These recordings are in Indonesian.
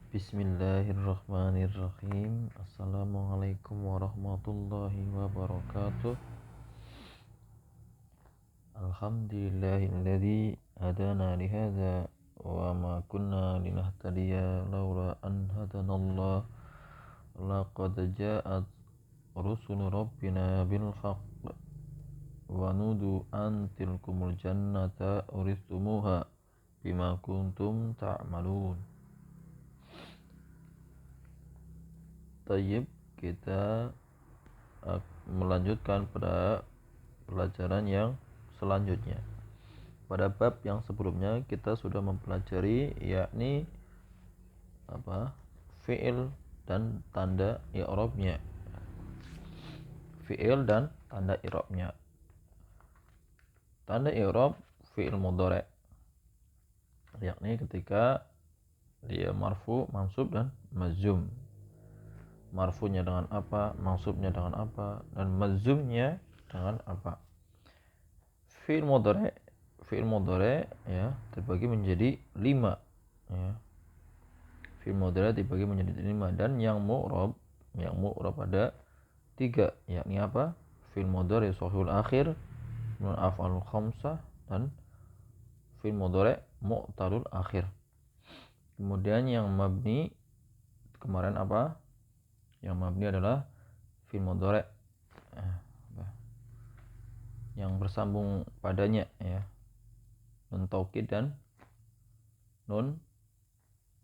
Bismillahirrahmanirrahim. Assalamualaikum warahmatullahi wabarakatuh. Alhamdulillahilladzi hadana lihadza wa ma kunna linahtadiya laula an hadanallah. Laqad ja'at rusulu rabbina bil haqq wa nudu an tilkumul jannata uristumuha bima kuntum ta'malun. Tayyib, kita melanjutkan pada pelajaran yang selanjutnya. Pada bab yang sebelumnya kita sudah mempelajari yakni fi'il dan tanda i'rabnya. Fi'il dan tanda i'rabnya. Tanda i'rab fi'il mudhari' yakni ketika dia marfu, mansub dan majzum. Marfunya dengan apa, mansubnya dengan apa, dan majzumnya dengan apa. Fi'il mudhari' ya terbagi menjadi 5 ya. Fi'il mudhari' dibagi menjadi 5 dan yang mu'rab ada 3, yakni apa? Fi'il mudhari' shahihul akhir, nun af'alul khamsah, dan fi'il mudhari' mu'talul akhir. Kemudian yang mabni kemarin apa? Yang mabni adalah fi'il mudhari' yang bersambung padanya ya, nun taukid dan nun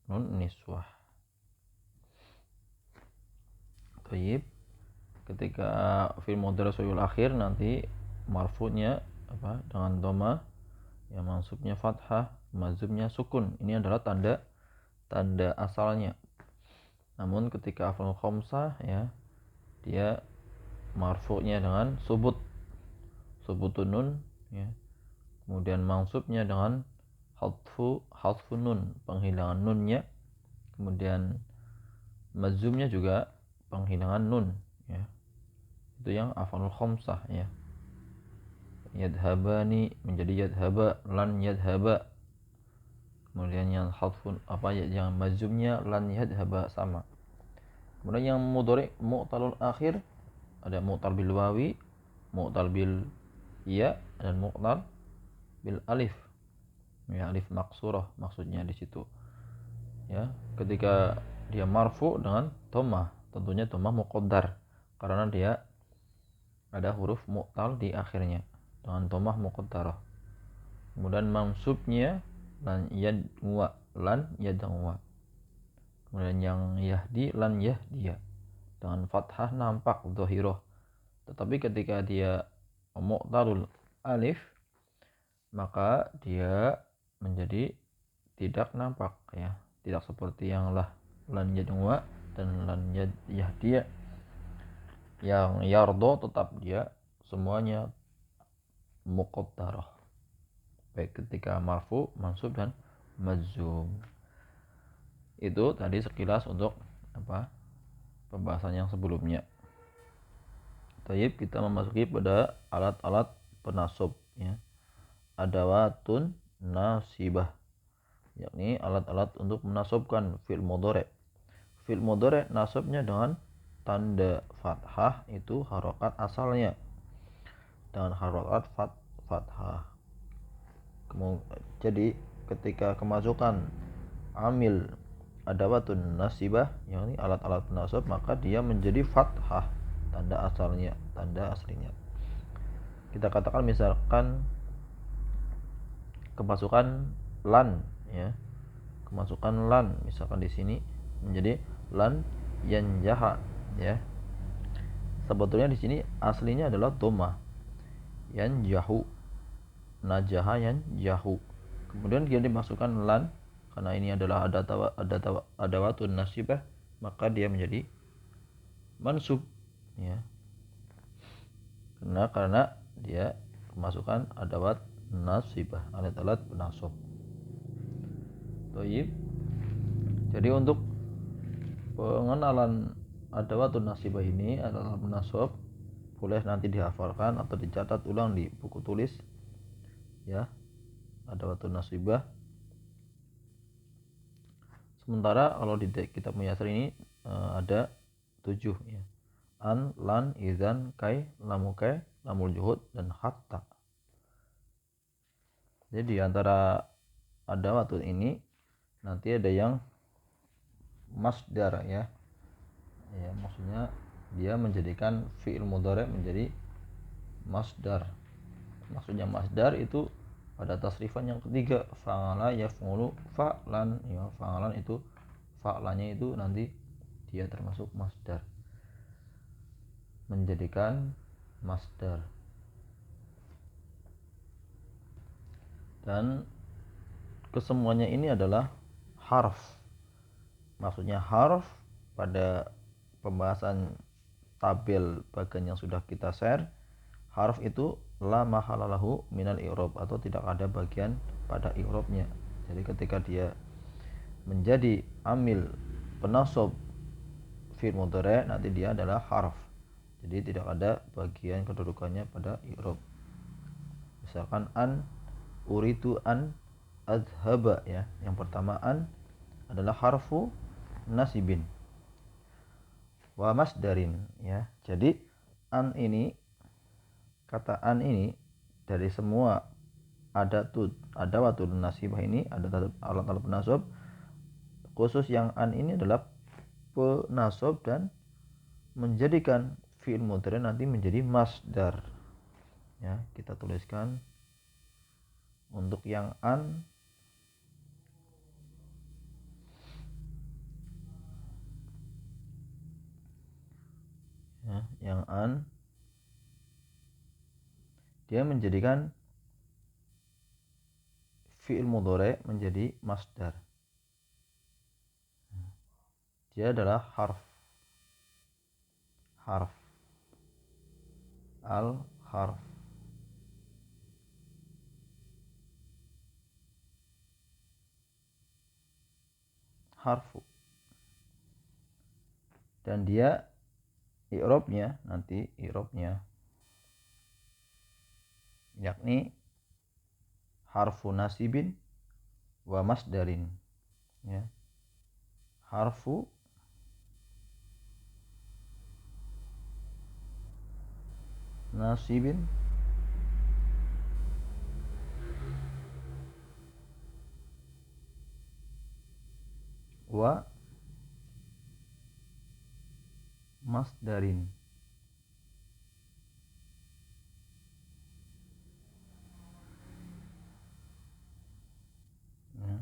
niswah. Tayyib, ketika fi'il mudhari' shahihul akhir nanti marfu'nya dengan dhamma, yang mansubnya fathah, majzumnya sukun. Ini adalah tanda asalnya. Namun ketika af'alul khamsah ya, dia marfu'nya dengan subutun nun ya. Kemudian mansubnya dengan hadfun nun, penghilangan nunnya. Kemudian majzumnya juga penghilangan nun ya. Itu yang af'alul khamsah ya. Yadhabani menjadi yadhaba, lan yadhaba. Kemudian yang hadfun yang majzumnya lan yadhaba sama. Kemudian yang mudhari' mu'talul akhir ada mu'tal bil wawi, mu'tal bil ya, dan mu'tal bil alif. Ya, alif maksurah maksudnya di situ. Ya, ketika dia marfu dengan dhammah, tentunya dhammah muqaddar karena dia ada huruf mu'tal di akhirnya dengan dhammah muqaddarah. Kemudian mansubnya lan yadwa, kemudian yang yahdi lan yahdiya dengan fathah nampak dhahirah. Tetapi ketika dia mu'talul alif maka dia menjadi tidak nampak ya, tidak seperti yang lan yadwa dan lan yahdiya. Yang yardo tetap dia semuanya muqaddarah, baik ketika marfu, mansub, dan majzum. Itu tadi sekilas untuk pembahasan yang sebelumnya. Tayyib, kita memasuki pada alat-alat penasab ya. Adawatun nasibah, yakni alat-alat untuk menasabkan fi'il mudhari'. Fi'il mudhari' nasabnya dengan tanda fathah, itu harokat asalnya dengan harokat fathah. Jadi ketika kemasukan amil adawatun nasibah, yakni alat-alat penasab, maka dia menjadi fathah, tanda aslinya. Kita katakan misalkan kemasukan lan ya. Kemasukan lan misalkan di sini menjadi lan yanjaha ya. Sebetulnya di sini aslinya adalah dhammah. Yanjahu, najaha yanjahu. Kemudian dia dimasukkan lan karena ini adalah adawatun nasibah, maka dia menjadi mansub ya. Karena dia kemasukan adawat nasibah, alat-alat penasab. Thayyib. Jadi untuk pengenalan adawatun nasibah ini adalah penasab, boleh nanti dihafalkan atau dicatat ulang di buku tulis ya. Adawatun nasibah Sementara kalau di kitab Muyassar ini ada 7 ya. An, lan, idzan, kai, lamukai, lamul juhud, dan hatta. Jadi antara ada waktu ini nanti ada yang masdar ya. Ya, maksudnya dia menjadikan fi'il mudhari menjadi masdar. Maksudnya masdar itu pada tasrifan yang ketiga, fa'ala yaf'ulu fa'lan ya. Fa'lan itu fa'lanya itu nanti dia termasuk masdar, menjadikan masdar. Dan kesemuanya ini adalah harf. Maksudnya harf pada pembahasan tabel bagian yang sudah kita share, harf itu la mahalalahu minal i'rab, atau tidak ada bagian pada i'rabnya. Jadi ketika dia menjadi amil penasab fi'il mudhari nanti dia adalah harf. Jadi tidak ada bagian kedudukannya pada i'rab. Misalkan an, uridu an adhaba ya. Yang pertama an adalah harfu nasibin wa masdarin ya. Jadi an ini, kata an ini dari semua adawatul nasibah ini, ada alat-alat penasab, khusus yang an ini adalah penasab dan menjadikan fi'il mudhari nanti menjadi masdar ya. Kita tuliskan untuk yang an ya, yang an dia menjadikan fi'il mudhari menjadi masdar. Dia adalah harf al harf. Harfu. Dan dia i'rabnya nanti yakni harfu nasibin wa masdarin ya. Harfu nasibin wa masdarin ya.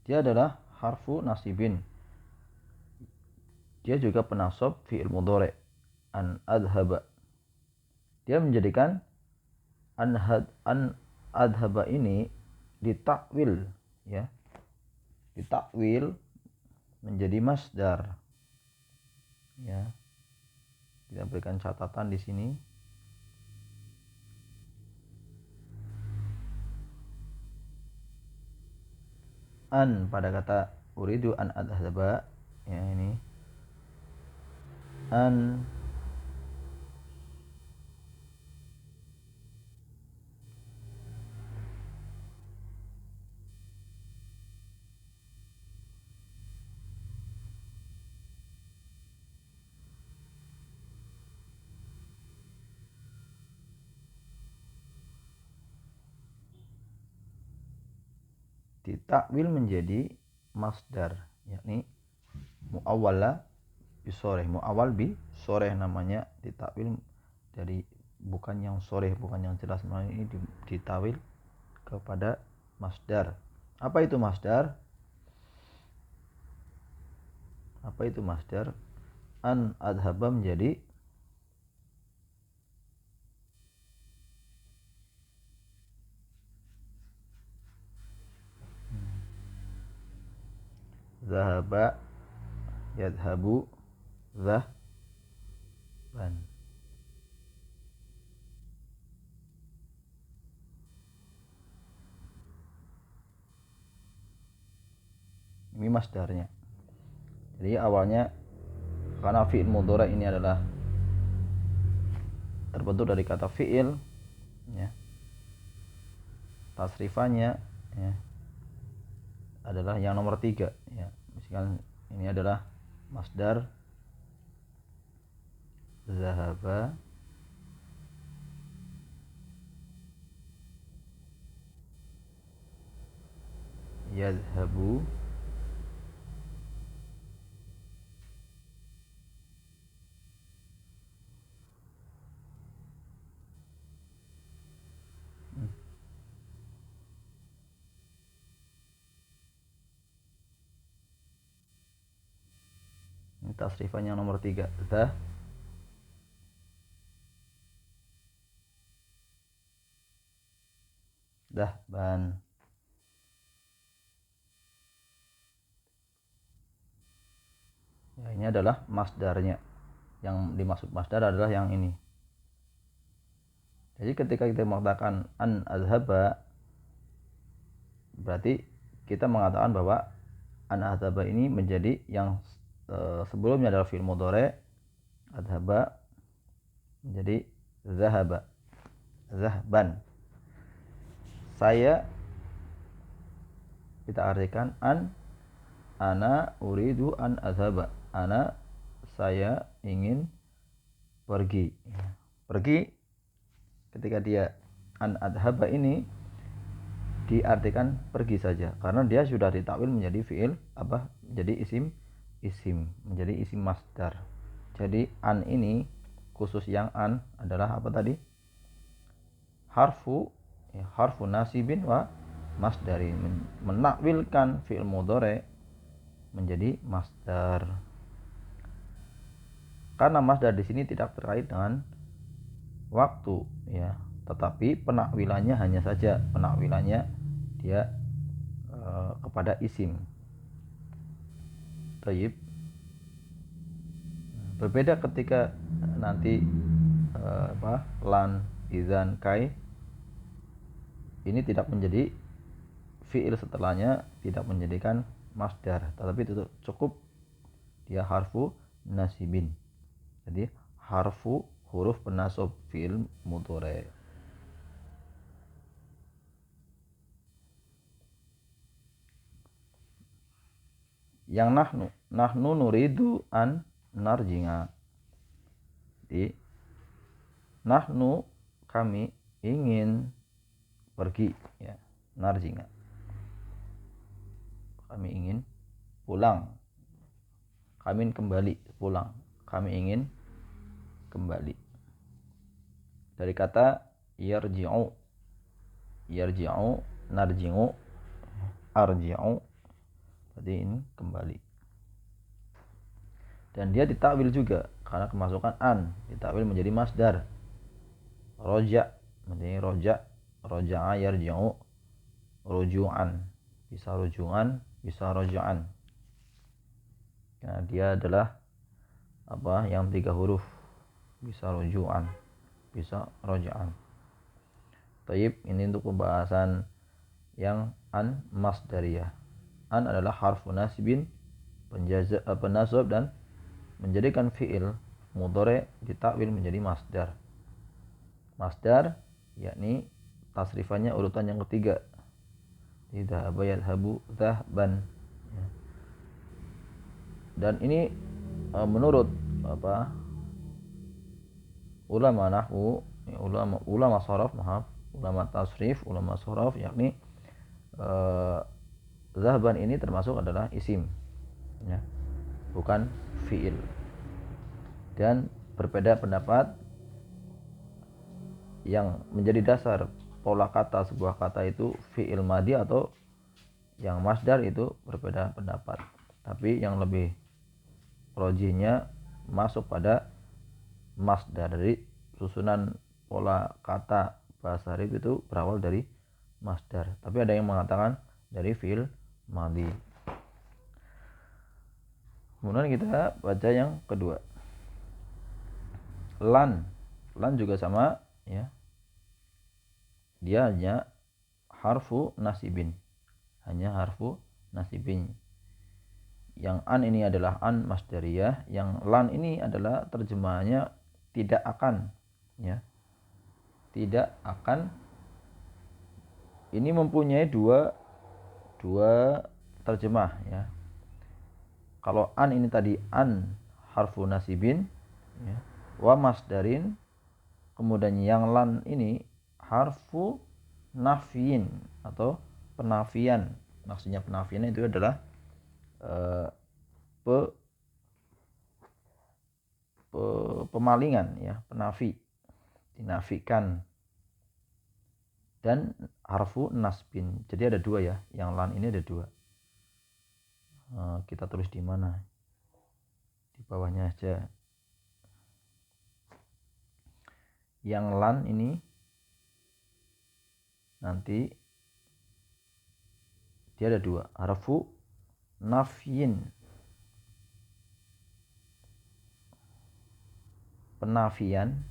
Dia adalah harfu nasibin, dia juga penasab fi'il mudhari an adhaba. Dia menjadikan an adhaba ini ditakwil ya, ditakwil menjadi masdar ya. Kita berikan catatan di sini. An pada kata uridu an adhaba ya, ini an ditakwil menjadi masdar, yakni muawwala bi sharih. Muawwal bi sharih namanya, ditakwil dari bukan yang sharih, bukan yang jelas, ini ditawil kepada masdar. Apa itu masdar? An adhaba menjadi zahaba yadhabu zahban. Ini masdarnya. Jadi awalnya karena fi'il mudhari ini adalah terbentuk dari kata fi'il ya, tasrifannya ya, adalah yang nomor 3 ya. Misalkan ini adalah masdar zahaba yadhabu ini tasrifan yang nomor 3 dahban. Ya, ini adalah masdarnya. Yang dimaksud masdar adalah yang ini. Jadi ketika kita mengatakan an azhaba, berarti kita mengatakan bahwa an azhaba ini menjadi yang sebelumnya adalah fi'il mudhari, azhaba menjadi zahaba, zahban. Saya kita artikan ana uridu an azhaba. Ana, saya ingin pergi. Pergi ketika dia an adhaba ini diartikan pergi saja karena dia sudah ditakwil menjadi fiil menjadi isim menjadi isim masdar. Jadi an ini khusus yang an adalah apa tadi? Harfu nasibin wa masdari, menakwilkan fiil mudhari menjadi masdar. Karena masdar di sini tidak terkait dengan waktu ya, tetapi penakwilannya hanya saja penakwilannya dia kepada isim. Tayyib. Berbeda ketika nanti lan, idzan, kai ini tidak menjadi fiil setelahnya, tidak menjadikan masdar, tetapi itu cukup dia harfu nasibin. Jadi huruf penasab fiil mudhari. Yang nahnu nuridu an narjinga. Jadi nahnu kami ingin pergi ya, narjinga. Kami ingin pulang. Kami kembali pulang. Kami ingin kembali. Dari kata yarji'u, narji'u, arji'u, jadi ini kembali. Dan dia ditakwil juga karena kemasukan an, ditakwil menjadi masdar. Roja menjadi roja'a yarji'u, ruju'an, bisa ruju'an, bisa roja'an. Nah, dia adalah yang 3 huruf, bisa ruju'an, bisa roja'an. Taib, ini untuk pembahasan yang an masdariyah. An adalah harfu nasibin, penasab dan menjadikan fi'il mudhari ditakwil menjadi masdar. Masdar yakni tasrifannya urutan yang ketiga. Dhahaba yadhabu dhahban. Dan ini menurut ulama nahwu, ulama sharaf, ulama tasrif, ulama sharaf, yakni dhahban ini termasuk adalah isim ya, bukan fiil. Dan berbeda pendapat yang menjadi dasar pola kata sebuah kata itu fiil madhi atau yang masdar, itu berbeda pendapat. Tapi yang lebih rojihnya masuk pada masdar. Dari susunan pola kata bahasa Arab itu berawal dari masdar. Tapi ada yang mengatakan dari fiil madhi. Kemudian kita baca yang kedua. Lan juga sama ya. Dia hanya harfu nasibin. Yang an ini adalah an masdariyah, yang lan ini adalah terjemahannya tidak akan ya. Tidak akan ini mempunyai dua terjemah ya. Kalau an ini tadi an harfu nasibin ya, wa masdarin, kemudian yang lan ini harfu nafyin atau penafian. Maksudnya penafian itu adalah pemalingan ya, penafi, dinafikan. Dan harfu nasbin. Jadi ada dua ya, yang lan ini ada dua. Kita tulis di mana? Di bawahnya aja. Yang lan ini nanti dia ada dua, harfu nafyin, penafian,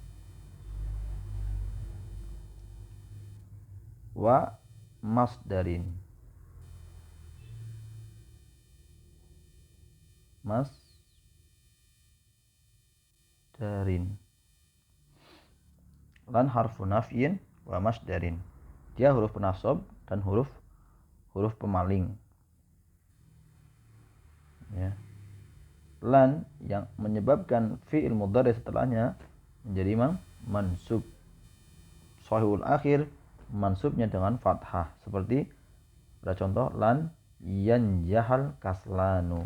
wa masdarin, lan harfu nafyin wa masdarin. Dia huruf penasab dan huruf pemaling ya. Lan yang menyebabkan fi'il mudhari setelahnya menjadi mansub. Shahihul akhir, mansubnya dengan fathah. Seperti pada contoh lan yanjahal kaslanu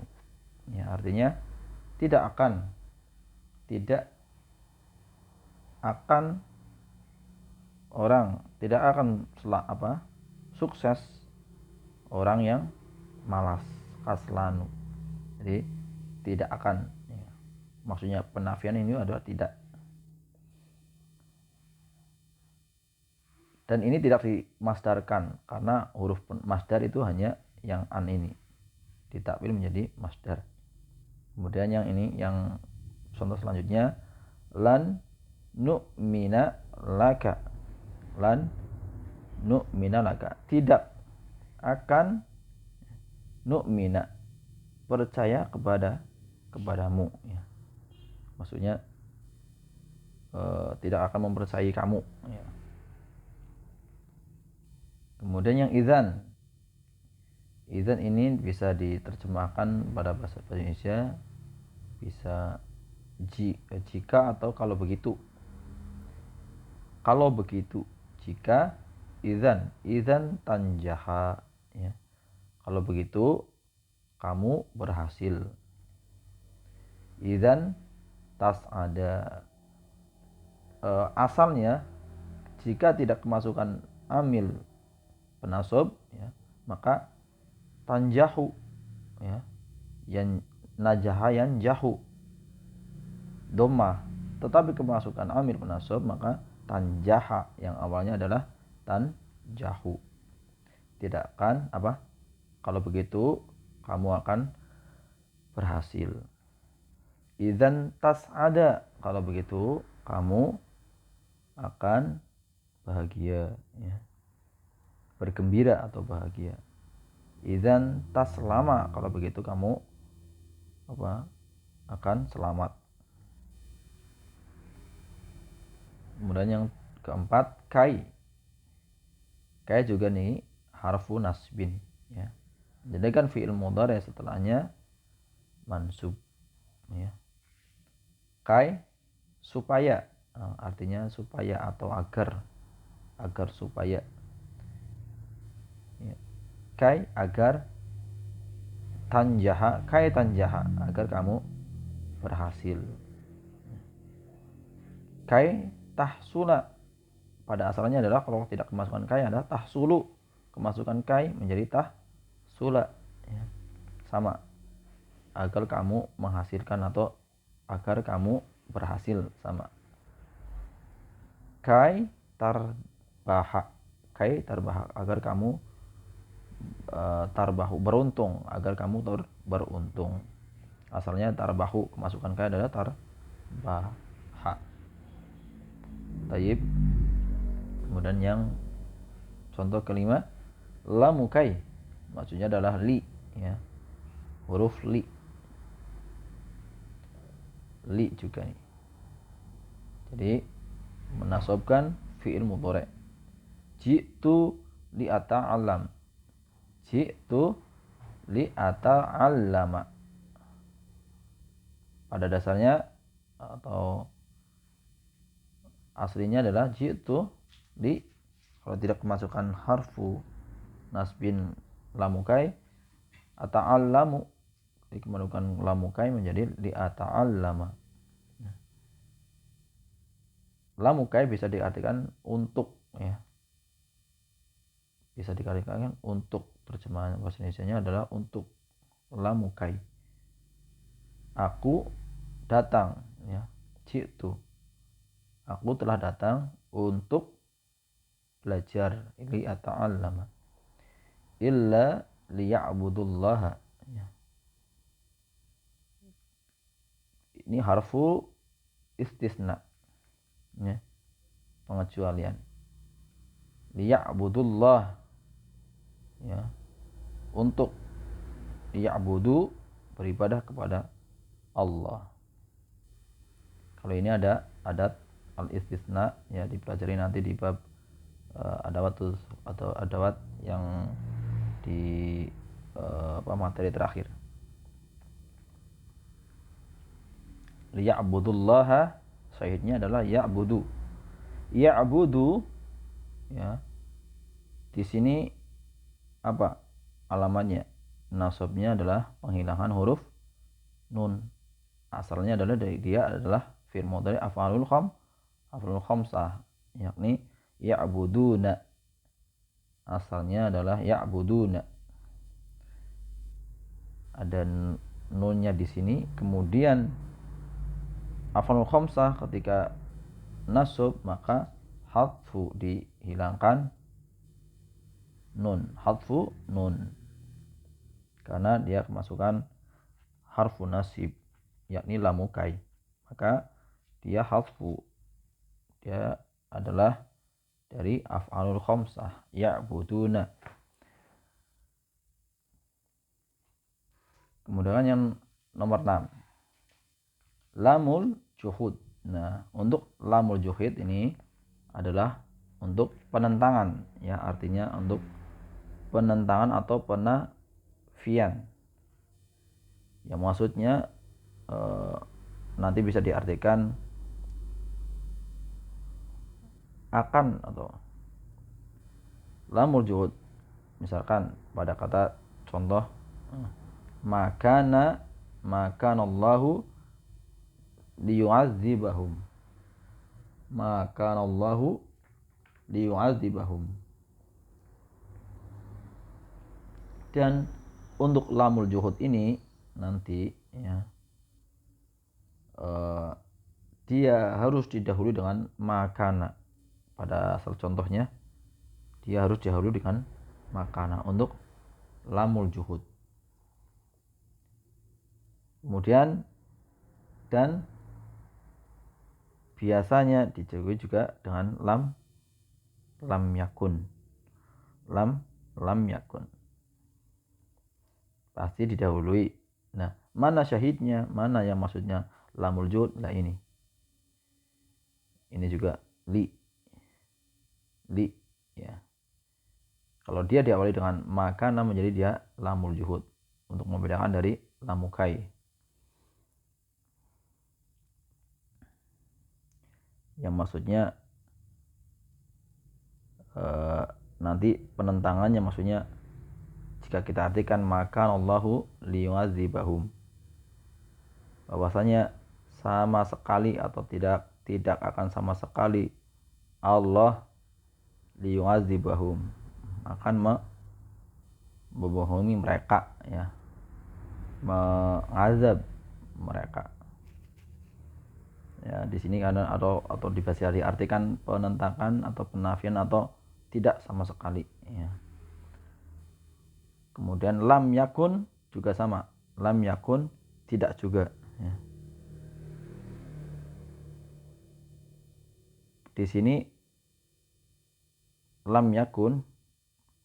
ya, artinya tidak akan sukses orang yang malas, kaslanu. Jadi tidak akan ya. Maksudnya penafian ini adalah tidak. Dan ini tidak dimasdarkan karena huruf masdar itu hanya yang an ini, ditakwil menjadi masdar. Kemudian yang ini, yang contoh selanjutnya, lan nu'mina laka, lan nu'mina laka, tidak akan, nu'mina, percaya kepadamu ya. Maksudnya tidak akan mempercayai kamu ya. Kemudian yang idzan ini bisa diterjemahkan pada bahasa Indonesia bisa jika atau kalau begitu. Kalau begitu, jika, idzan tanjaha ya. Kalau begitu kamu berhasil. Idzan tas'ada. Asalnya jika tidak kemasukan amil penasab ya, maka tanjahu ya, yan najaha yanjahu dhamma. Tetapi kemasukan amil penasab maka tanjaha, yang awalnya adalah tanjahu. Tidak akan kalau begitu kamu akan berhasil. Idzan tas'ada, kalau begitu kamu akan bahagia ya, bergembira atau bahagia. Idzan taslama, kalau begitu kamu akan selamat. Kemudian yang keempat, kai juga nih harfu nasbin ya. Jadi kan fi'il mudhari setelahnya mansub ya. Kai supaya, artinya supaya atau agar supaya ya. Kai agar, tanjaha, kai tanjaha, agar kamu berhasil. Kai tahsula, pada asalnya adalah kalau tidak kemasukan kai adalah tahsulu, kemasukan kai menjadi tahsula ya. Sama, agar kamu menghasilkan atau agar kamu berhasil, sama. Kai tarbaha, agar kamu tarbahu, beruntung, agar kamu beruntung. Asalnya tarbahu, kemasukan kai adalah tarbaha. Tayyib. Kemudian yang contoh kelima, lamu kai, maksudnya adalah li ya, huruf li juga nih. Jadi menasabkan fi'il mudhari. Ji'tu li'ata'allam, ji'tu li'ata'allama. Pada dasarnya atau aslinya adalah jitu li, kalau tidak kemasukan harfu nasbin lamukai, ata'allamu dikembalikan lamukai menjadi li'ata'allama. Lamukai bisa diartikan untuk, ya, bisa dikalikan untuk. Terjemahan bahasa Indonesianya adalah untuk. Lamukai, aku datang, ya, jitu, aku telah datang untuk belajar, li'ata'allama, illa liya'budullaha, ya. Ini harfu istisna, ya, pengecualian. Liya'budullah, ya, untuk ya'budu, beribadah kepada Allah. Kalau ini ada adat al-istisna, ya, dipelajari nanti di bab adawat atau adawat yang di materi terakhir. Liya'budullaha, sahihnya adalah ya'budu. Ya'budu, ya, di sini apa alamannya? Nasabnya adalah penghilangan huruf nun. Asalnya adalah dia adalah fi'il mudhari af'alul khamsah, yakni ya'buduna. Asalnya adalah ya'buduna. Ada nunnya di sini. Kemudian af'alul khamsah ketika nasab maka hadfu, dihilangkan nun, hadfu nun, karena dia kemasukan harfu nasib, yakni lamukai, maka dia hadfu, dia adalah dari af'alul khamsah, ya'buduna. Kemudian yang nomor 6, lamul juhud. Nah, untuk lamul juhud ini adalah untuk penentangan, ya, artinya untuk penentangan atau penafian. Yang maksudnya nanti bisa diartikan akan atau lamul juhud. Misalkan pada kata contoh makanallahu liyu'adzibahum. Makanallahu liyu'adzibahum. Dan untuk lamul juhud ini nanti, ya, dia harus didahului dengan makana. Pada asal contohnya dia harus didahului dengan makana untuk lamul juhud. Kemudian dan biasanya dijauhi juga dengan lam yakun. Lam yakun pasti didahului. Nah, mana syahidnya, mana yang maksudnya lamul juhud? Lah ini juga li, ya. Kalau dia diawali dengan makana menjadi dia lamul juhud, untuk membedakan dari lamukai. Yang maksudnya nanti penentangannya, maksudnya jika kita artikan makanallahu liyu'adzibahum, bahwasanya sama sekali atau tidak akan sama sekali Allah liyu'adzibahum, akan membohongi mereka, ya, mengazab mereka. Ya, di sini karena atau bisa diartikan penentangan atau penafian atau tidak sama sekali, ya. Kemudian lam yakun juga sama, lam yakun tidak juga, ya. Di sini lam yakun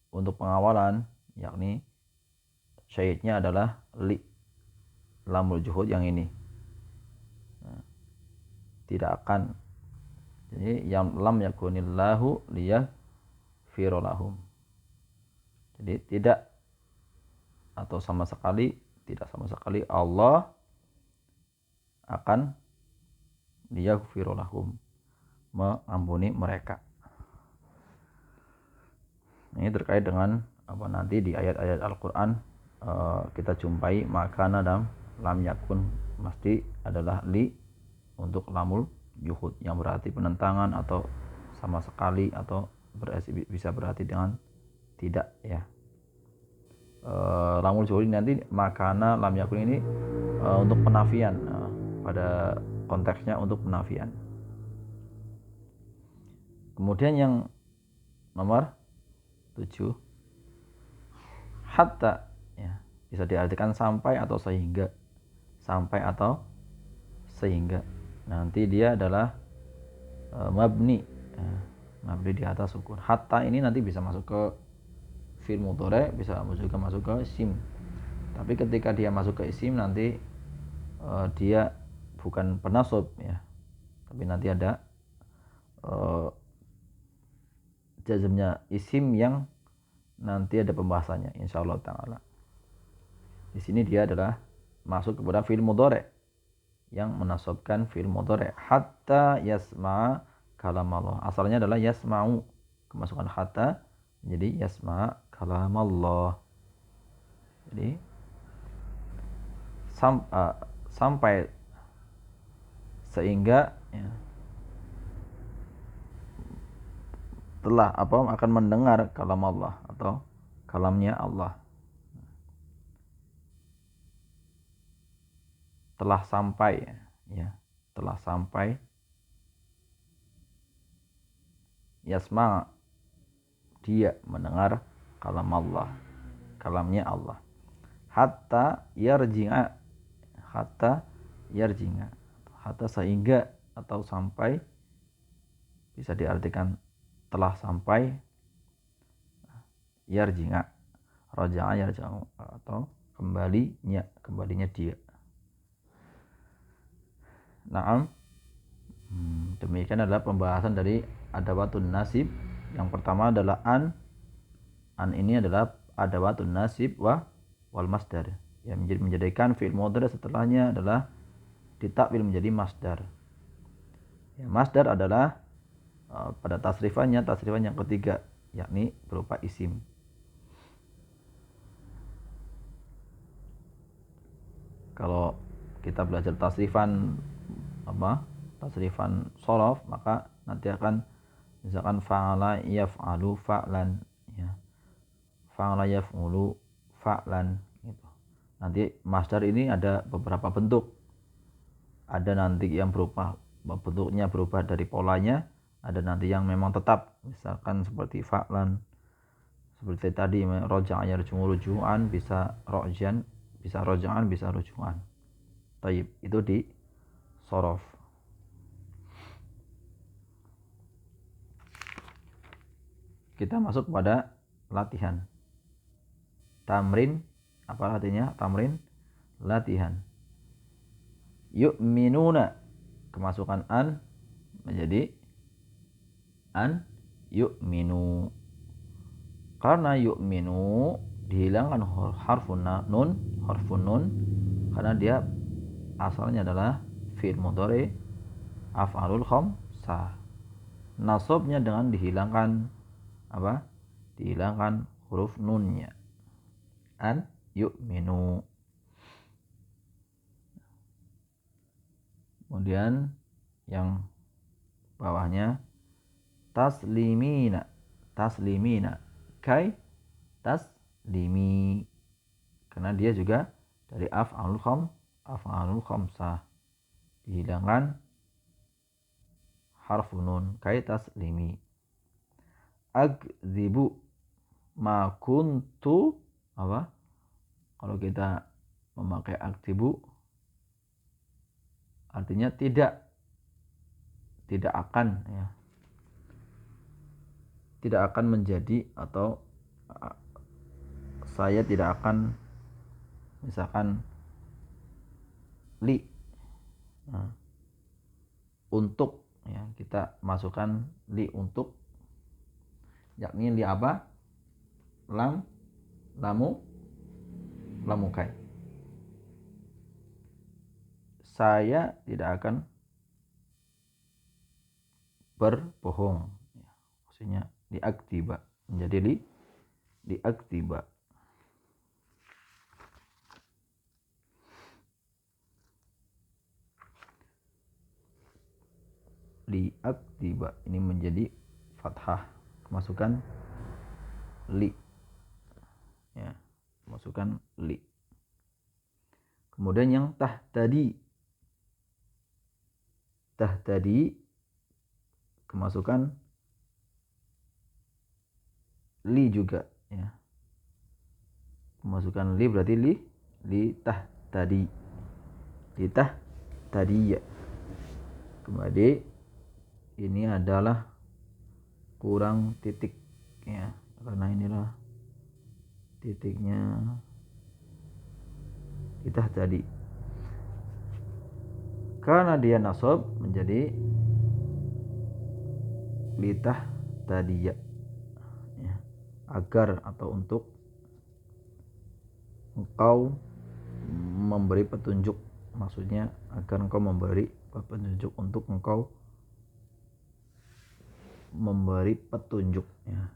untuk pengawalan, yakni syahidnya adalah li, lamul juhud yang ini. Tidak akan, jadi yang lam yakunillahu liyaghfira lahum, jadi tidak atau sama sekali, tidak sama sekali, Allah akan liyaghfira lahum, mengampuni mereka. Ini terkait dengan apa nanti di ayat-ayat Al-Quran kita jumpai makana dan lam yakun mesti adalah li untuk lamul yuhud yang berarti penentangan atau sama sekali atau bisa berarti dengan tidak ya. Lamul yuhud nanti makana lam yakun ini untuk penafian, pada konteksnya untuk penafian. Kemudian yang nomor 7 hatta ya, bisa diartikan sampai atau sehingga. Sampai atau sehingga. Nanti dia adalah mabni. Mabni di atas sukun. Hatta ini nanti bisa masuk ke fi'il mudhari, bisa juga masuk ke isim. Tapi ketika dia masuk ke isim nanti dia bukan penasab ya. Tapi nanti ada jazmnya isim yang nanti ada pembahasannya insyaallah taala. Di sini dia adalah masuk kepada fi'il mudhari yang menasabkan fi'il mudhari hatta yasma kalam Allah. Asalnya adalah yasma'u, kemasukan hatta jadi yasma kalam Allah. Jadi sampai sehingga ya, telah akan mendengar kalam Allah atau kalamnya Allah. Telah sampai ya, telah sampai yasma, dia mendengar kalam Allah, kalamnya Allah. Hatta yarji'a, hatta yarji'a, hatta sehingga atau sampai bisa diartikan telah sampai, yarji'a, raja'a yarja'u atau kembalinya dia. Naam. Demikian adalah pembahasan dari adawatun nasib. Yang pertama adalah an. An ini adalah adawatun nasib wal masdar. Yang menjadikan fi'il mudhari setelahnya adalah ditakwil menjadi masdar. Ya, masdar adalah pada tasrifan yang ketiga, yakni berupa isim. Kalau kita belajar tasrifan tasrifan shorof, maka nanti akan misalkan fa'ala yaf'alu fa'lan ya. Fa'ala yaf'ulu fa'lan gitu. Nanti masdar ini ada beberapa bentuk. Ada nanti yang bentuknya berubah dari polanya, ada nanti yang memang tetap, misalkan seperti fa'lan, seperti tadi roja'a yarju'u ruju'an, bisa rojan, bisa roja'an, bisa ruju'an. Taib, itu di shorof. Kita masuk pada latihan. Tamrin, apa artinya tamrin? Latihan. Yu'minuna, kemasukan an menjadi an yu'minu. Karena yu'minu dihilangkan harfun nun karena dia asalnya adalah fi'il mudhari af'alul khamsah. Nasabnya dengan dihilangkan dihilangkan huruf nunnya. An yu'minu. Kemudian yang bawahnya taslimina. Kai taslimi. Karena dia juga dari af'alul khamsah. Dihilangkan harf nun, kai taslimi. Akdzibu, ma kuntu kalau kita memakai akdzibu artinya tidak akan ya, tidak akan menjadi, atau saya tidak akan, misalkan li untuk ya, kita masukkan li untuk, yakni li apa? Lamu lamukai. Saya tidak akan berbohong. Maksudnya liaktiba, menjadi liaktiba. Liaktiba ini menjadi fathah, masukkan li, ya, masukkan li. Kemudian yang tahtadi kemasukan li juga, ya. Kemasukan li berarti li tahtadi ya. Kemudian ini adalah kurang titik, ya, karena inilah titiknya tahtadi. Karena dia nasab menjadi litah tadiya, ya, agar atau untuk engkau memberi petunjuk, maksudnya agar engkau memberi petunjuk, untuk engkau memberi petunjuk, ya,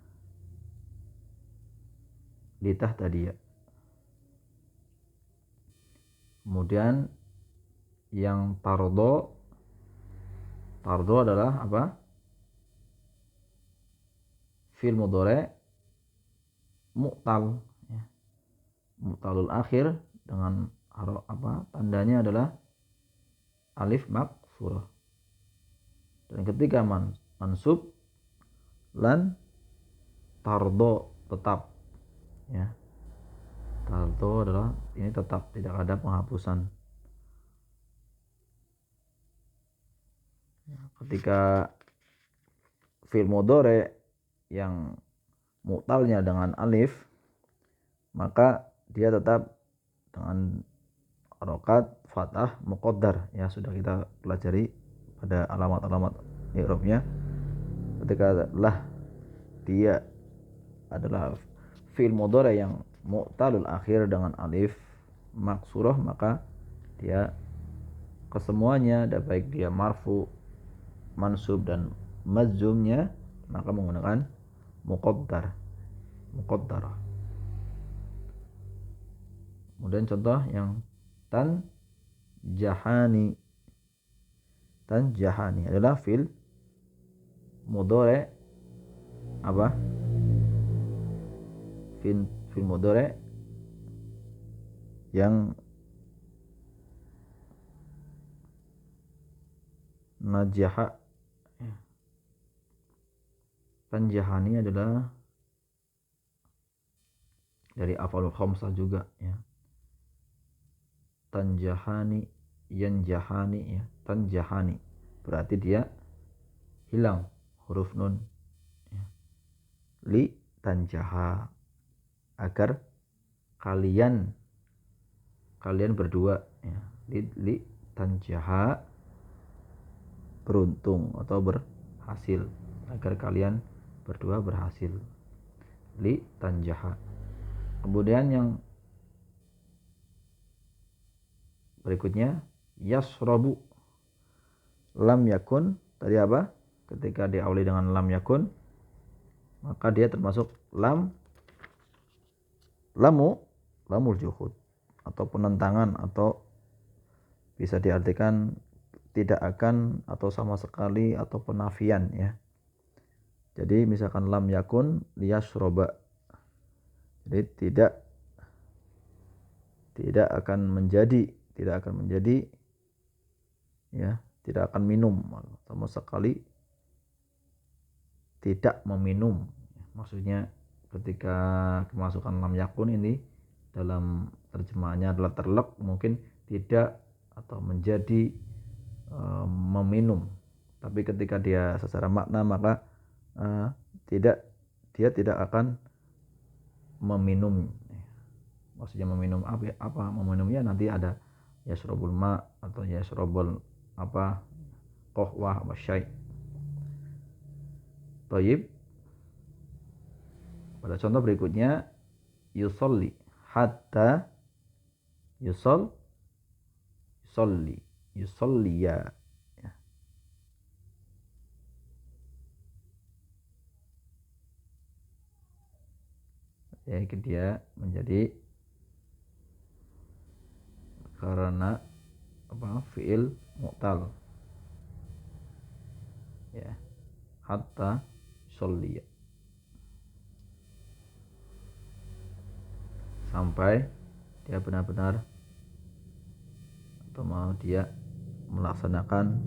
litah tadiya. Kemudian yang tardo adalah apa? Fi'il mudhari' mu'tal, ya. Mu'talul akhir dengan apa? Tandanya adalah alif maksurah. Dan ketika mansub lan tardo tetap, ya. Tardo adalah ini tetap, tidak ada penghapusan. Ketika fi'il mudhari' yang mu'talnya dengan alif, maka dia tetap dengan harokat fathah muqaddar, ya, sudah kita pelajari pada alamat-alamat i'rabnya. Ketika lah dia adalah fi'il mudhari' yang mu'talul akhir dengan alif maksurah, maka dia kesemuanya, baik dia marfu, mansub dan majzumnya, maka menggunakan muqaddarah. Kemudian contoh yang tanjahani adalah fi'il mudhari' apa? Fi'il mudhari' yang najaha. Tanjahani adalah dari af'alul khamsah juga, ya. Tanjahani, yanjahani, ya. Tanjahani berarti dia hilang huruf nun, ya. Li tanjaha, agar kalian berdua, ya. Li tanjaha, beruntung atau berhasil, agar kalian berdua berhasil. Li tanjaha. Kemudian yang berikutnya yasrobu, lam yakun tadi apa? Ketika diawali dengan lam yakun, maka dia termasuk lamul juhud, atau penentangan, atau bisa diartikan tidak akan, atau sama sekali, atau penafian, ya. Jadi misalkan lam yakun liyasroba, jadi tidak akan menjadi, ya, tidak akan minum, sama sekali tidak meminum. Maksudnya ketika kemasukan lam yakun ini dalam terjemahannya adalah terlek, mungkin tidak atau menjadi meminum. Tapi ketika dia secara makna, maka dia tidak akan meminum. Maksudnya meminum apa? Meminumnya nanti ada yasrobul ma atau yasrobul apa, qahwah wa syai'. Thayyib. Pada contoh berikutnya yusolli hatta yusolli, yusolliya. Ya. Ya, dia menjadi karena fiil mu'tal. Ya. Hatta yusolliya. Sampai dia benar-benar dia melaksanakan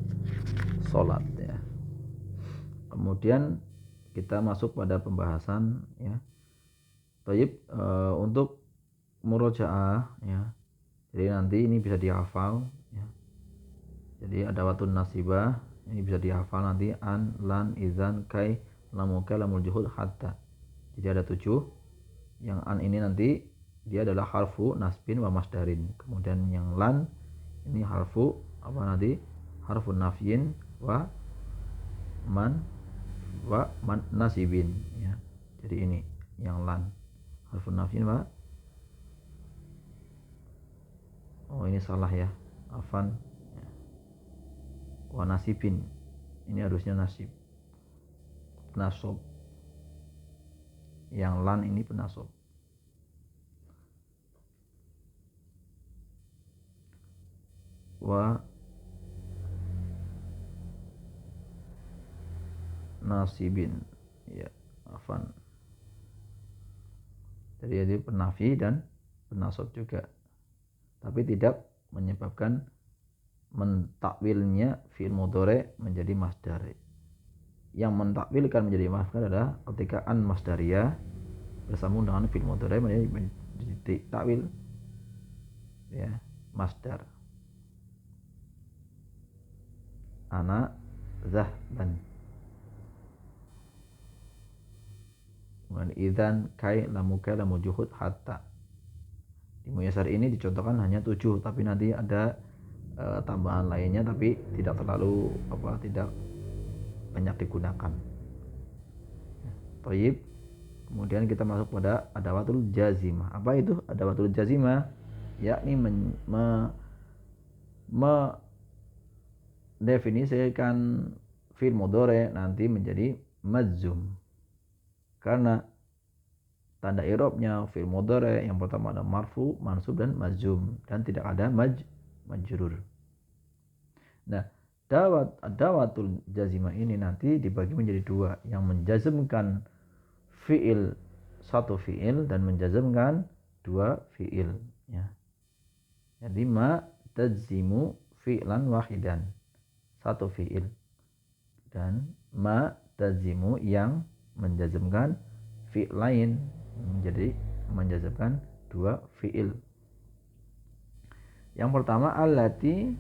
sholat, ya. Kemudian kita masuk pada pembahasan, ya. Baik, untuk murojaah, ya. Jadi nanti ini bisa dihafal, ya. Jadi ada watun nasibah, ini bisa dihafal nanti: an, lan, izan, kai, lamuka, lamul juhud, hatta. Jadi ada 7. Yang an ini nanti dia adalah harfu nasbin wa masdarin. Kemudian yang lan ini harfu nanti harfu nafyin wa nasibin, ya. Jadi ini yang lan harfu nafyin wa ini salah, ya, afan, ya. Wa nasibin, ini harusnya nasib nasob. Yang lan ini penasob. Wa nasibin, ya, afan. Jadi itu penafi dan penasob juga, tapi tidak menyebabkan mentakwilnya fi'il mudhari menjadi masdar. Yang mentakwilkan menjadi masdar adalah ketika an masdariyah bersambung dengan fi'il mudhari menjadi takwil, ya, masdar. Ana zahban. Idzan, kai, lamuka, lamul juhud, hatta. Di muyasar ini dicontohkan hanya 7, tapi nanti ada tambahan lainnya, tapi tidak terlalu tidak banyak digunakan. Baik. Kemudian kita masuk pada adawatul jazimah. Apa itu adawatul jazimah? Yakni mendefinisikan fi'il mudhari nanti menjadi majzum. Karena tanda i'rabnya fi'il mudhari yang pertama ada marfu, mansub, dan majzum, dan tidak ada majrur. Nah, dawatul jazimah ini nanti dibagi menjadi 2, yang menjazmkan satu fi'il dan menjazmkan 2 fi'il, ya. Jadi ma tajzimu fi'lan wahidan, 1 fi'il, dan ma tajzimu yang menjazmkan fi'il lain, menjadi menjazmkan 2 fi'il. Yang pertama allati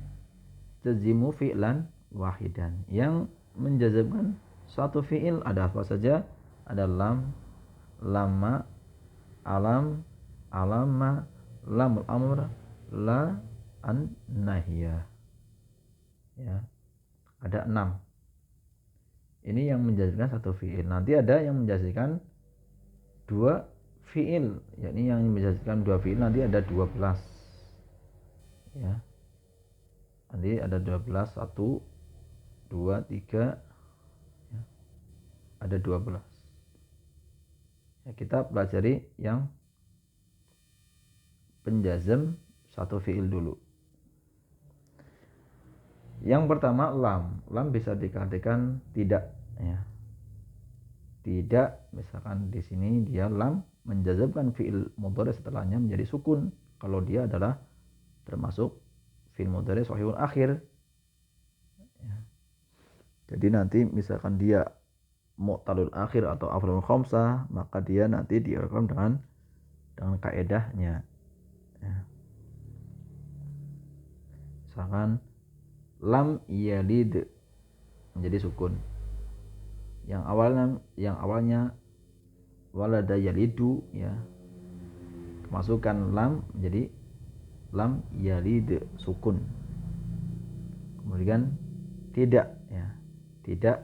tajzimu fi'lan wahidan, yang menjazmkan 1 fi'il. Ada apa saja? Ada lam, lama, alam, alama, lamul amr, la, an, nahiyah, ya. Ada 6. Ini yang menjadikan 1 fi'il. Nanti ada yang menjadikan 2 fi'il, yakni yang menjadikan 2 fi'il nanti ada 12, ya. Nanti ada 12, 1, 2, 3, ya. Ada 12. Ya, kita pelajari yang penjazm 1 fi'il dulu. Yang pertama lam. Lam bisa dikatakan tidak, ya. Tidak, misalkan di sini dia lam menjazmkan fi'il mudhari setelahnya menjadi sukun kalau dia adalah termasuk fi'il mudhari shahihul akhir, ya. Jadi nanti misalkan dia mu'talul akhir atau afrul khamsah, maka dia nanti dii'rab dengan kaedahnya, ya. Misalkan lam yalid menjadi sukun. Yang awalnya walada yalidu, ya. Masukkan lam menjadi lam yalid sukun. Kemudian tidak, ya. Tidak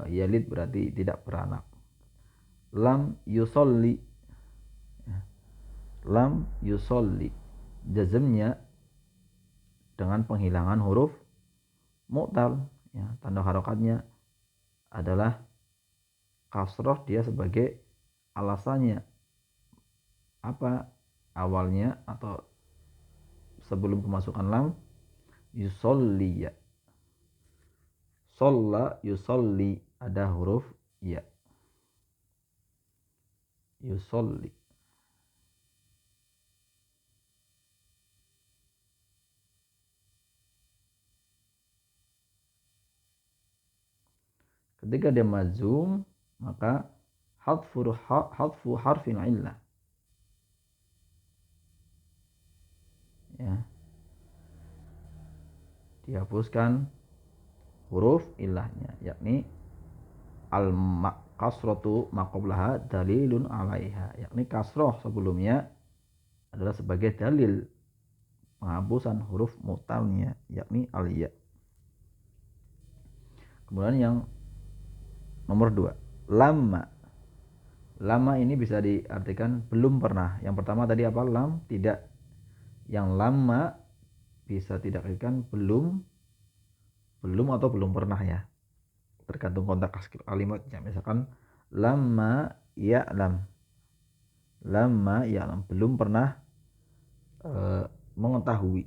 yalid berarti tidak beranak. Lam yusolli, ya. Lam yusolli jazmnya dengan penghilangan huruf mu'tal, ya, tanda harokatnya adalah kasroh, dia sebagai alasannya apa awalnya atau sebelum kemasukan lam, yusolli ya, sholla yusolli, ada huruf ya, yusolli. Ketika dia majzum, maka hadfu harfin illah, ya, dihapuskan huruf ilahnya, yakni al kasrotu maqoblaha dalilun alaiha, yakni kasroh sebelumnya adalah sebagai dalil penghapusan huruf mutalnya, yakni al-ya. Kemudian yang nomor 2, lama. Lama ini bisa diartikan belum pernah. Yang pertama tadi apa? Lam, tidak. Yang lama bisa tidak artikan belum atau belum pernah, ya. Tergantung konteks kalimatnya. Misalkan lama ya'lam. Lama ya'lam, belum pernah mengetahui.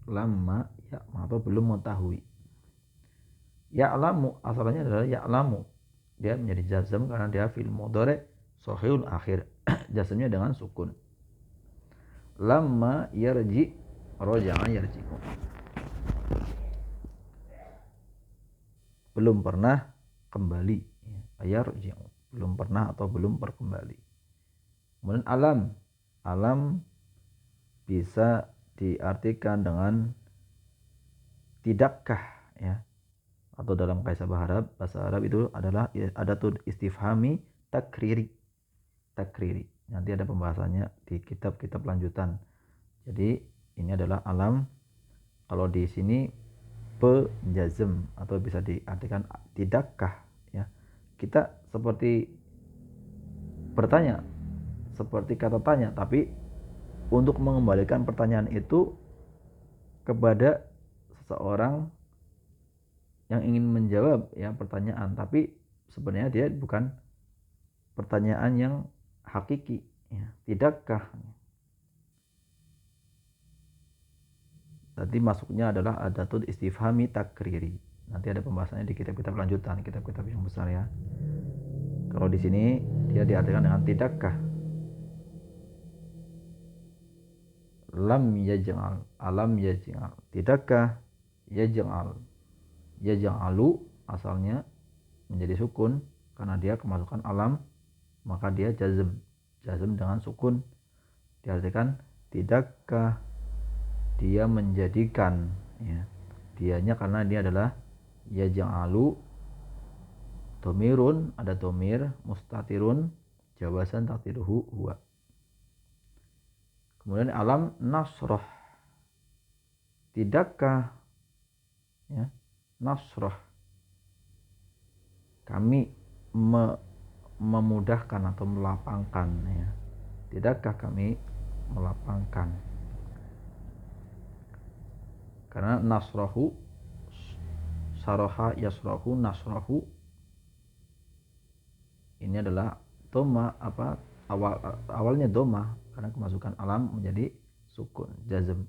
Lama ya'lam, atau belum mengetahui. Ya'lamu asalnya adalah ya'lamu. Dia menjadi jazm karena dia fi'il mudhari' shahihul akhir. Jazmnya dengan sukun. Lamma yarji, raja'a yarji'u. Belum pernah kembali, yarji'u, belum pernah atau belum berkembali. Kemudian alam bisa diartikan dengan tidakkah, ya, atau dalam bahasa Arab itu adalah adatul istifhami takriri. Nanti ada pembahasannya di kitab-kitab lanjutan. Jadi ini adalah alam. Kalau di sini penjazm atau bisa diartikan tidakkah, ya. Kita seperti bertanya, seperti kata tanya, tapi untuk mengembalikan pertanyaan itu kepada seseorang yang ingin menjawab, ya, pertanyaan, tapi sebenarnya dia bukan pertanyaan yang hakiki, ya. Tidakkah, tadi masuknya adalah adatul istifhami takriri. Nanti ada pembahasannya di kitab-kitab lanjutan, kitab-kitab yang besar, ya. Kalau di sini dia diartikan dengan tidakkah. Lam yaj'al, alam yaj'al, tidakkah yaj'al. Yaj'alu asalnya menjadi sukun karena dia kemasukan alam, maka dia jazm dengan sukun, diartikan tidakkah dia menjadikan, ya, dianya karena dia adalah yaj'alu domirun, ada domir mustatirun jawasan takdiruhu huwa. Kemudian alam nasroh, tidakkah, ya, nasroh, kami memudahkan atau melapangkan, ya. Tidakkah kami melapangkan, karena nasrohu, saroha yasrohu, nasrohu ini adalah doma, apa, awalnya doma karena kemasukan alam menjadi sukun, jazm.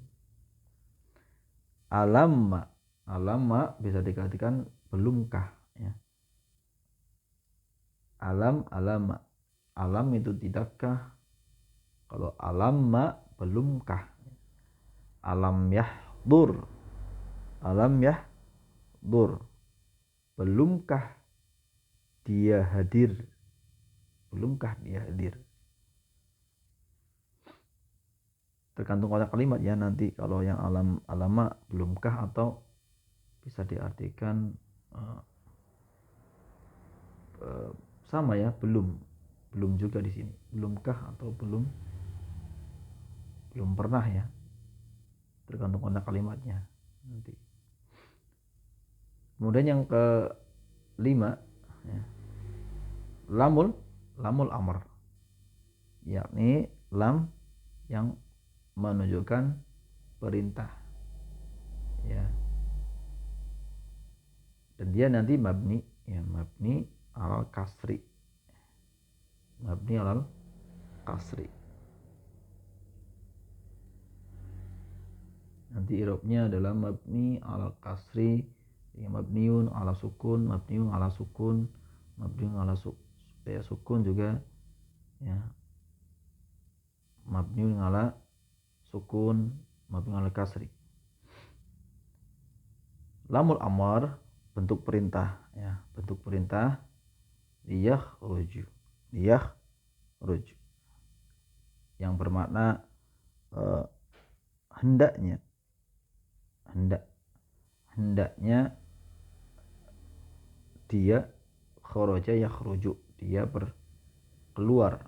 Alamma bisa dikatakan belumkah, ya. Alam itu tidakkah. Kalau alamma belumkah. Alam yahdur, belumkah dia hadir. Tergantung konteks kalimat, ya. Nanti kalau yang alama belumkah, atau bisa diartikan sama, ya, belum juga di sini, belumkah atau belum pernah, ya. Tergantung konteks kalimatnya nanti. Kemudian yang ke-5, ya, lamul amr, yakni lam yang menunjukkan perintah, ya. Dan dia nanti mabni, ya, mabni alal kasri, mabni alal kasri. Nanti i'rabnya adalah mabni alal kasri, ya, mabniun ala sukun, mabniun ala sukun, mabniun ala sukun juga, ya, mabniun ala sukun, mabniun ala kasri. Lamul amar bentuk perintah, ya, bentuk perintah, liyakhruju, liyakhruj, yang bermakna hendaknya, hendaknya dia, kharaja yakhruju, dia keluar,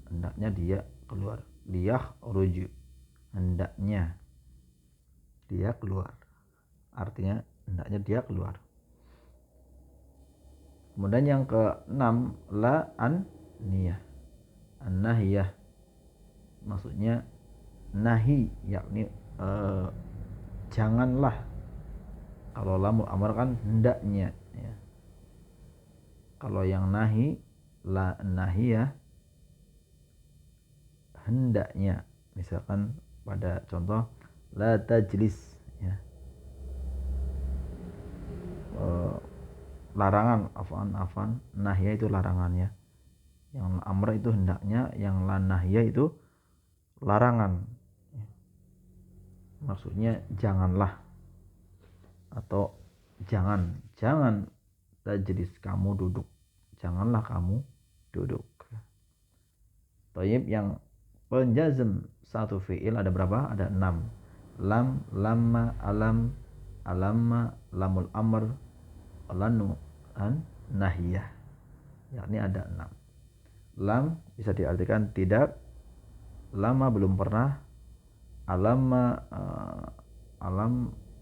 hendaknya dia keluar, liyakhruju, hendaknya dia keluar, artinya hendaknya dia keluar. Kemudian yang keenam, la an-niyah, an-nahiyah, maksudnya nahi, yakni janganlah. Kalau lamul amar kan hendaknya, ya. Kalau yang nahi, la nahiyah, hendaknya. Misalkan pada contoh la tajlis, ya, larangan, afan, nahiyah itu larangannya. Yang amr itu hendaknya, yang la nahiyah itu larangan, maksudnya janganlah, atau jangan tajlis, kamu duduk, janganlah kamu duduk. Thayyib, yang penjazm satu fi'il ada berapa? Ada 6. Lam, lamma, alam, alamma, lamul amr, lanu, an, nahiyah, yakni ada 6. Lam bisa diartikan tidak, lama belum pernah, alamma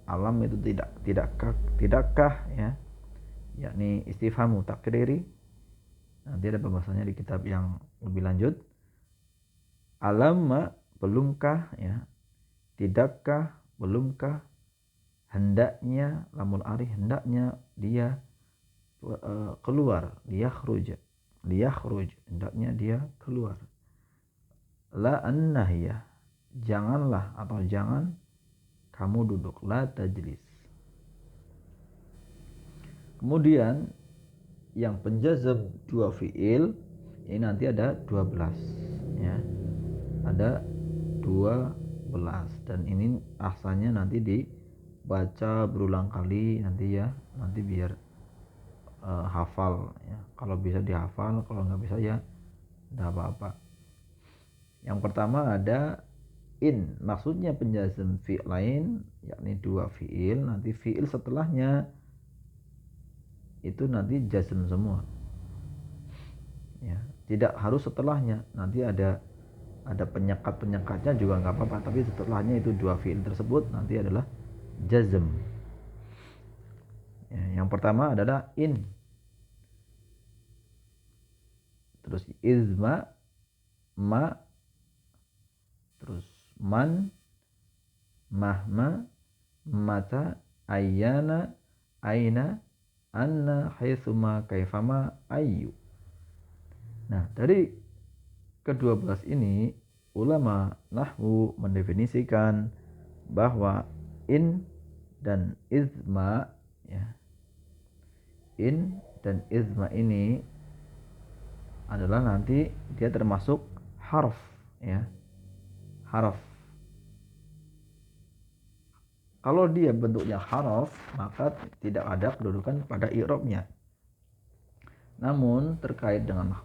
alam itu tidakkah, ya, yakni istifhamu takriri. Nanti ada pembahasannya di kitab yang lebih lanjut. Alamma belumkah, ya, tidakkah belumkah, hendaknya lamul arih, hendaknya dia keluar, liyakhruj, hendaknya dia keluar. La an-nahiyah, janganlah atau jangan kamu duduk, la tajlis. Kemudian yang penjazm dua fi'il ini nanti ada 12, ya. Ada 12, dan ini asalnya nanti dibaca berulang kali nanti, ya, nanti biar hafal, ya. Kalau bisa dihafal, kalau nggak bisa ya nggak apa-apa. Yang pertama ada in, maksudnya penjazm fi'lain, yakni dua fi'il, nanti fi'il setelahnya itu nanti jazm semua, ya, tidak harus setelahnya, nanti ada penyekat-penyekatnya juga nggak apa-apa, tapi setelahnya itu dua fi'il tersebut nanti adalah jazm, ya. Yang pertama adalah in, terus izma, ma, terus man, mahma, mata, ayyana, aina, anna, haitsuma, kaifama, ayyu. Nah, dari ke-12 ini ulama nahwu mendefinisikan bahwa in dan izma, ya, in dan izma ini adalah nanti dia termasuk harf, ya, harf. Kalau dia bentuknya harf, maka tidak ada kedudukan pada i'rabnya. Namun terkait dengan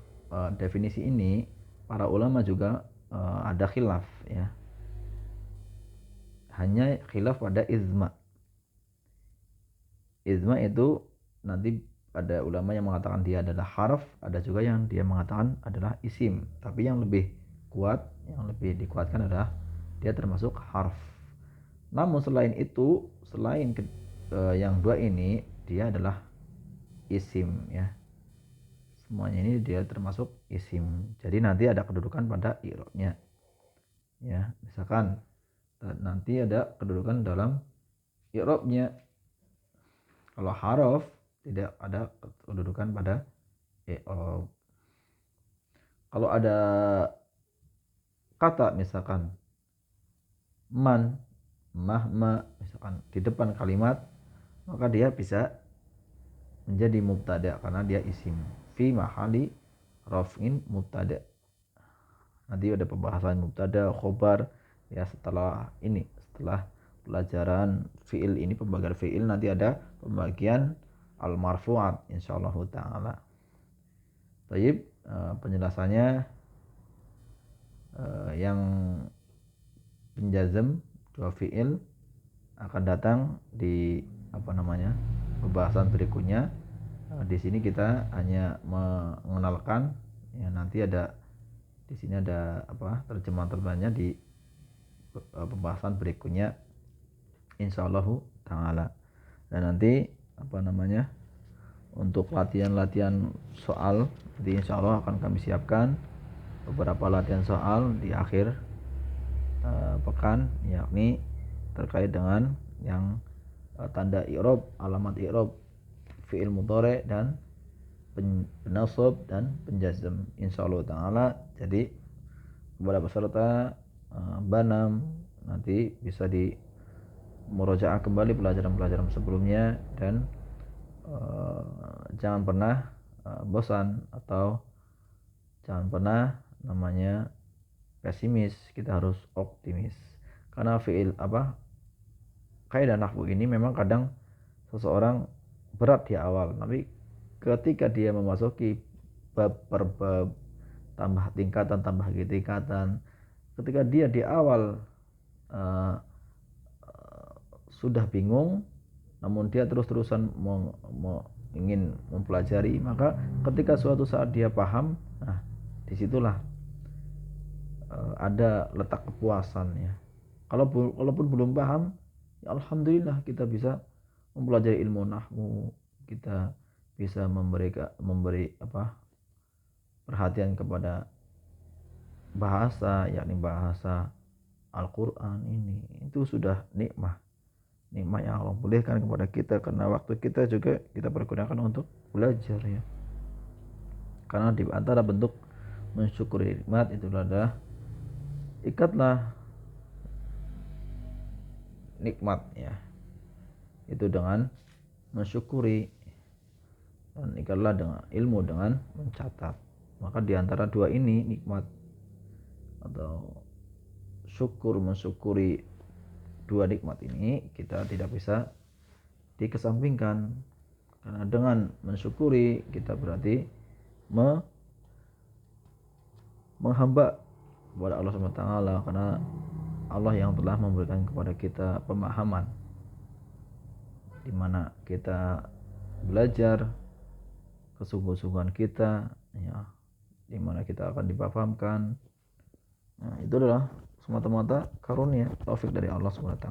definisi ini, para ulama juga ada khilaf, ya. Hanya khilaf pada izma. Izma itu nanti ada ulama yang mengatakan dia adalah harf, ada juga yang dia mengatakan adalah isim. Tapi yang lebih kuat, yang lebih dikuatkan adalah dia termasuk harf. Namun selain itu, selain yang dua ini, dia adalah isim, ya. Semuanya ini dia termasuk isim. Jadi nanti ada kedudukan pada i'rabnya. ya. Misalkan nanti ada kedudukan dalam i'rabnya. Kalau haraf tidak ada kedudukan pada i'rab. Kalau ada kata misalkan man, mahma misalkan di depan kalimat, maka dia bisa menjadi mubtada karena dia isim fi mahali raf'in mubtada. Nanti ada pembahasan mubtada, khobar ya setelah ini, setelah pelajaran fiil ini, pembagian fiil, nanti ada pembagian al marfu'at insyaallah taala. Baik, penjelasannya yang penjazm dua fiil akan datang di pembahasan berikutnya. Di sini kita hanya mengenalkan ya, nanti ada di sini ada terjemahan-terjemahannya di pembahasan berikutnya insyaallah taala. Dan nanti untuk latihan-latihan soal nanti insyaallah akan kami siapkan beberapa latihan soal di akhir pekan, yakni terkait dengan yang tanda i'rab, alamat i'rab fi'il mudhari dan penasab dan penjazm insyaallah taala. Jadi kepada peserta Banam nanti bisa di murojaah kembali pelajaran-pelajaran sebelumnya dan jangan pernah bosan atau jangan pernah pesimis. Kita harus optimis karena fi'il kaidah nahwu ini memang kadang seseorang berat di awal, tapi ketika dia memasuki bab per bab, tambah tingkatan, ketika dia di awal sudah bingung, namun dia terus-terusan ingin mempelajari, maka ketika suatu saat dia paham, nah disitulah ada letak kepuasan ya. Kalaupun belum paham, ya alhamdulillah kita bisa mempelajari ilmu nahwu, kita bisa memberi perhatian kepada bahasa, yakni bahasa Al-Quran ini. Itu sudah nikmat yang Allah bolehkan kepada kita, karena waktu kita juga kita pergunakan untuk belajar ya. Karena di antara bentuk mensyukuri nikmat itu adalah ikatlah nikmat ya, itu dengan mensyukuri, dan ikatlah dengan ilmu dengan mencatat. Maka di antara dua ini, nikmat atau mensyukuri dua nikmat ini, kita tidak bisa dikesampingkan, karena dengan mensyukuri kita berarti menghamba kepada Allah SWT, karena Allah yang telah memberikan kepada kita pemahaman di mana kita belajar, kesungguh-sungguhan kita ya, di mana kita akan dipahamkan. Nah, itu adalah semata-mata karunia taufik dari Allah SWT,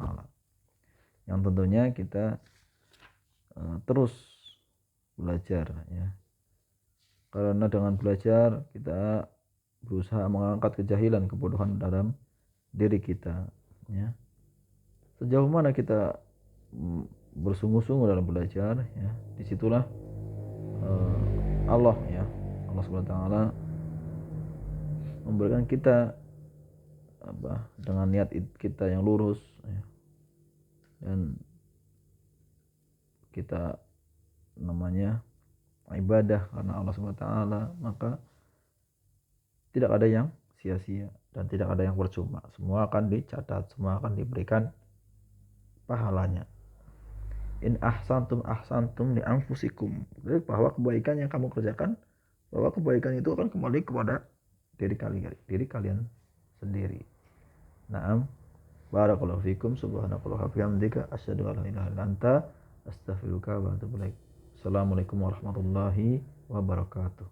yang tentunya kita terus belajar ya, karena dengan belajar kita berusaha mengangkat kejahilan, kebodohan dalam diri kita ya. Sejauh mana kita bersungguh-sungguh dalam belajar ya, disitulah Allah SWT memberikan kita dengan niat kita yang lurus ya, dan kita ibadah karena Allah SWT, maka tidak ada yang sia-sia dan tidak ada yang percuma. Semua akan dicatat, semua akan diberikan pahalanya. In ahsantum li anfusikum. Jadi bahwa kebaikan yang kamu kerjakan, bahwa kebaikan itu akan kembali kepada diri kalian sendiri. Naam. Barakallahu fikum, subhanakallah wa bihamdika, asyhadu an la ilaha illa anta, astaghfiruka wa atubu ilaik. Assalamualaikum warahmatullahi wabarakatuh.